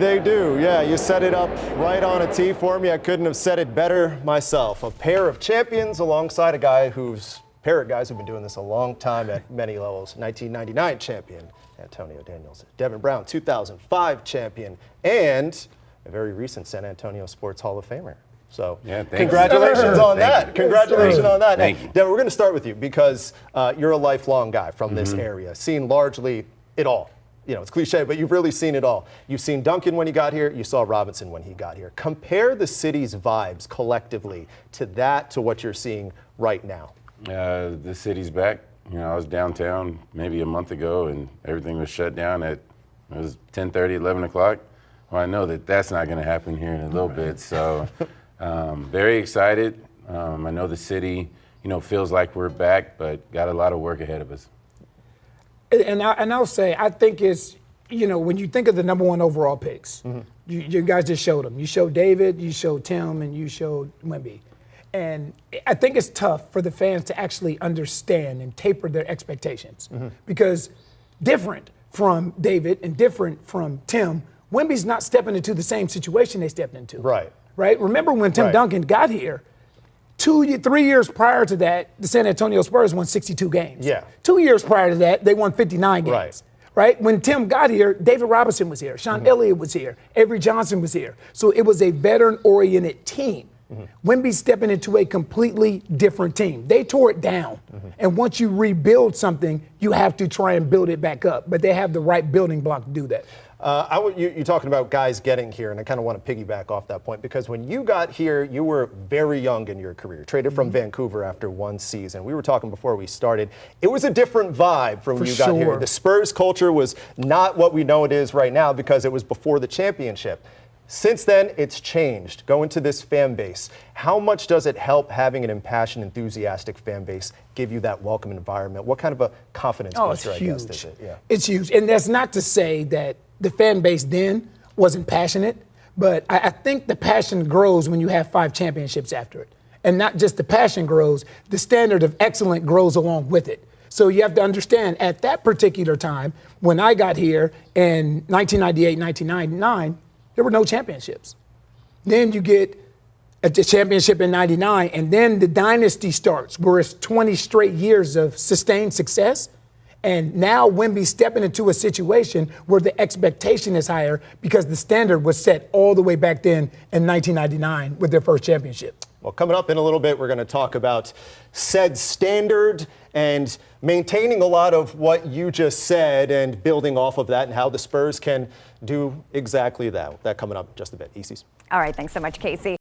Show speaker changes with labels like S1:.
S1: They do, yeah. You set it up right on a tee for me. I couldn't have said it better myself. A pair of champions alongside a guy pair of guys who've been doing this a long time at many levels. 1999 champion, Antonio Daniels. Devin Brown, 2005 champion, and a very recent San Antonio Sports Hall of Famer. So
S2: yeah,
S1: congratulations on that. Congratulations on that.
S2: Thank you.
S1: Devin, we're going to start with you because you're a lifelong guy from this area, seen largely it all. You know, it's cliche, but you've really seen it all. You've seen Duncan when he got here. You saw Robinson when he got here. Compare the city's vibes collectively to what you're seeing right now.
S2: The city's back. You know, I was downtown maybe a month ago, and everything was shut down it was 10:30, 11 o'clock. Well, I know that's not going to happen here in a little bit. So very excited. I know the city, feels like we're back, but got a lot of work ahead of us.
S3: And I'll say, I think it's, when you think of the number one overall picks, you guys just showed them. You showed David, you showed Tim, and you showed Wemby. And I think it's tough for the fans to actually understand and taper their expectations. Because different from David and different from Tim, Wemby's not stepping into the same situation they stepped into.
S1: Right.
S3: Remember when Tim Duncan got here, 3 years prior to that, the San Antonio Spurs won 62 games.
S1: Yeah.
S3: 2 years prior to that, they won 59 games. Right? When Tim got here, David Robinson was here. Sean Elliott was here. Avery Johnson was here. So it was a veteran-oriented team. Wemby's stepping into a completely different team. They tore it down. And once you rebuild something, you have to try and build it back up. But they have the right building block to do that.
S1: You're talking about guys getting here, and I kind of want to piggyback off that point because when you got here, you were very young in your career, traded from Vancouver after one season. We were talking before we started. It was a different vibe from when you got here. The Spurs culture was not what we know it is right now because it was before the championship. Since then, it's changed. Go into this fan base. How much does it help having an impassioned, enthusiastic fan base give you that welcome environment? What kind of a confidence booster, I guess, is it? Yeah.
S3: It's huge. And that's not to say that the fan base then wasn't passionate, but I think the passion grows when you have 5 championships after it. And not just the passion grows, the standard of excellence grows along with it. So you have to understand, at that particular time, when I got here in 1998, 1999, there were no championships. Then you get a championship in 99, and then the dynasty starts, where it's 20 straight years of sustained success. And now Wemby's stepping into a situation where the expectation is higher because the standard was set all the way back then in 1999 with their first championship.
S1: Well, coming up in a little bit, we're going to talk about said standard and maintaining a lot of what you just said and building off of that and how the Spurs can do exactly that. That coming up in just a bit. Easties.
S4: All right, thanks so much, Casey.